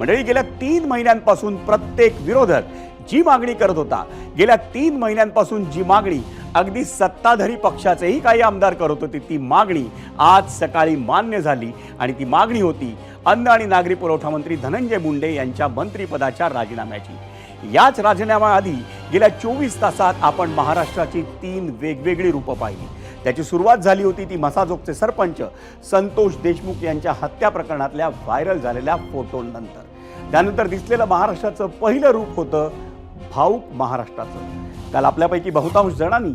मंडळी, गेल्या 3 महिन्यांपासून प्रत्येक विरोधक जी मागणी करत होता, गेल्या 3 महिन्यांपासून जी मागणी अगदी सत्ताधारी पक्षाचेही काही आमदार करत होते, ती मागणी आज सकाळी मान्य झाली आणि ती मागणी होती अन्न आणि नागरी पुरवठा मंत्री धनंजय मुंडे यांच्या मंत्रिपदाच्या राजीनाम्याची। याच राजीनाम्याआधी गेल्या 24 तासात आपण महाराष्ट्राची 3 वेगवेगळी रूपं पाहिली। त्याची सुरुवात झाली होती ती मसाजोगचे सरपंच संतोष देशमुख यांच्या हत्या प्रकरणातल्या व्हायरल झालेल्या फोटोनंतर। त्यानंतर दिसलेलं महाराष्ट्राचं पहिलं रूप होतं भाऊक महाराष्ट्राचं। काल आपल्यापैकी बहुतांश जणांनी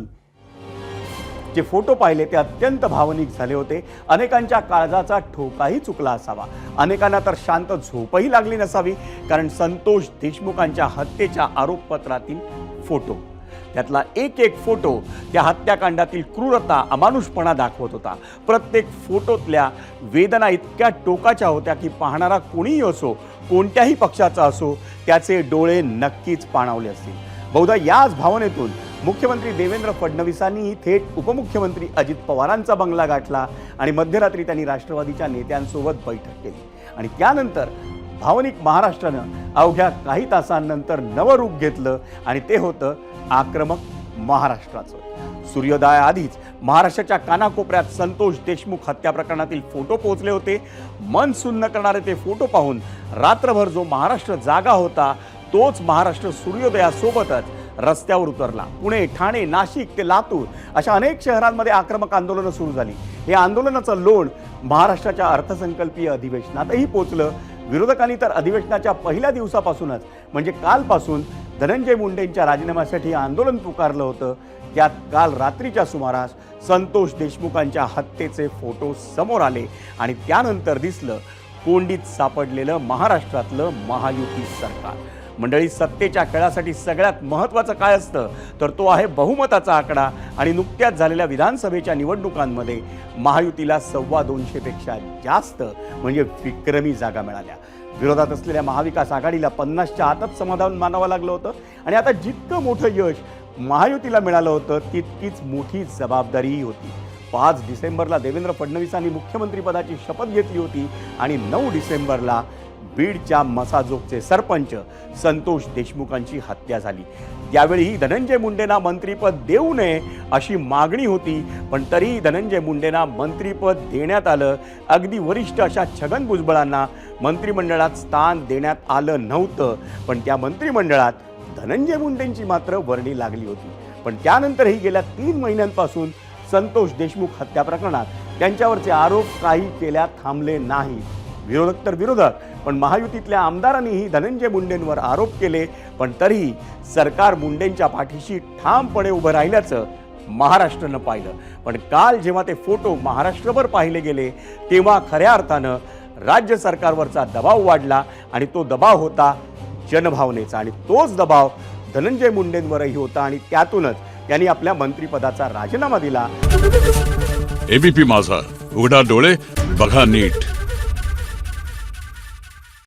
जे फोटो पाहिले ते अत्यंत भावनिक झाले होते। अनेकांच्या काळजाचा ठोकाही चुकला असावा, अनेकांना तर शांत झोपही लागली नसावी, कारण संतोष देशमुखांच्या हत्येच्या आरोपपत्रातील फोटो, त्यातला एक एक फोटो त्या हत्याकांडातील क्रूरता, अमानुषपणा दाखवत होता। प्रत्येक फोटोतल्या वेदना इतक्या टोकाच्या होत्या की पाहणारा कोणीही असो, कोणत्याही पक्षाचा असो, त्याचे डोळे नक्कीच पाणावले असतील। बहुधा याच भावनेतून मुख्यमंत्री देवेंद्र फडणवीसांनी थेट उपमुख्यमंत्री अजित पवारांचा बंगला गाठला आणि मध्यरात्री त्यांनी राष्ट्रवादीच्या नेत्यांसोबत बैठक केली आणि त्यानंतर भावनिक महाराष्ट्रानं अवघ्या काही तासांनंतर नवं रूप घेतलं आणि ते होतं आक्रमक महाराष्ट्राचं। सूर्योदयाआधीच महाराष्ट्राच्या कानाकोपऱ्यात संतोष देशमुख हत्या प्रकरणातील फोटो पोहोचले होते। मन सुन्न करणारे ते फोटो पाहून रात्रभर जो महाराष्ट्र जागा होता, तोच महाराष्ट्र सूर्योदयासोबतच रस्त्यावर उतरला। पुणे, ठाणे, नाशिक ते लातूर अशा अनेक शहरांमध्ये आक्रमक आंदोलनं सुरू झाली। हे आंदोलनाचं लोण महाराष्ट्राच्या अर्थसंकल्पीय अधिवेशनातही पोचलं। विरोधकांनी तर अधिवेशनाच्या पहिल्या दिवसापासूनच म्हणजे कालपासून धनंजय मुंडेंच्या राजीनाम्यासाठी आंदोलन पुकारलं होतं। त्यात काल रात्रीच्या सुमारास संतोष देशमुखांच्या हत्येचे फोटो समोर आले आणि त्यानंतर दिसलं कोंडीत सापडलेलं महाराष्ट्रातलं महायुती सरकार। मंडळी, सत्तेच्या खेळासाठी सगळ्यात महत्त्वाचं काय असतं तर तो आहे बहुमताचा आकडा आणि नुकत्याच झालेल्या विधानसभेच्या निवडणुकांमध्ये महायुतीला 225 पेक्षा जास्त म्हणजे विक्रमी जागा मिळाल्या। विरोधात असलेल्या महाविकास आघाडीला 50च्या आतच समाधान मानावं लागलं होतं आणि आता जितकं मोठं यश महायुतीला मिळालं होतं तितकीच मोठी जबाबदारीही होती। 5 डिसेंबरला देवेंद्र फडणवीसांनी मुख्यमंत्रीपदाची शपथ घेतली होती आणि 9 डिसेंबरला बीडच्या मसाजोगचे सरपंच संतोष देशमुखांची हत्या झाली। त्यावेळीही धनंजय मुंडेंना मंत्रीपद देऊ नये अशी मागणी होती, पण तरीही धनंजय मुंडेंना मंत्रीपद देण्यात आलं। अगदी वरिष्ठ अशा छगन भुजबळांना मंत्रिमंडळात स्थान देण्यात आलं नव्हतं, पण त्या मंत्रिमंडळात धनंजय मुंडेंची मात्र वर्णी लागली होती। पण त्यानंतरही गेल्या 3 महिन्यांपासून संतोष देशमुख हत्या प्रकरणात त्यांच्यावरचे आरोप काही केल्या थांबले नाहीत। विरोधक तर विरोधक, पण महायुतीतल्या आमदारांनीही धनंजय मुंडेंवर आरोप केले, पण तरीही सरकार मुंडेंच्या पाठीशी ठामपणे उभं राहिल्याचं महाराष्ट्रानं पाहिलं। पण काल जेव्हा ते फोटो महाराष्ट्रभर पाहिले गेले तेव्हा खऱ्या अर्थानं राज्य सरकारवरचा दबाव वाढला आणि तो दबाव होता जनभावनेचा आणि तोच दबाव धनंजय मुंडेंवरही होता आणि त्यातूनच त्यांनी आपल्या मंत्रिपदाचा राजीनामा दिला। एबीपी माझा, उघडा डोळे बघा नीट।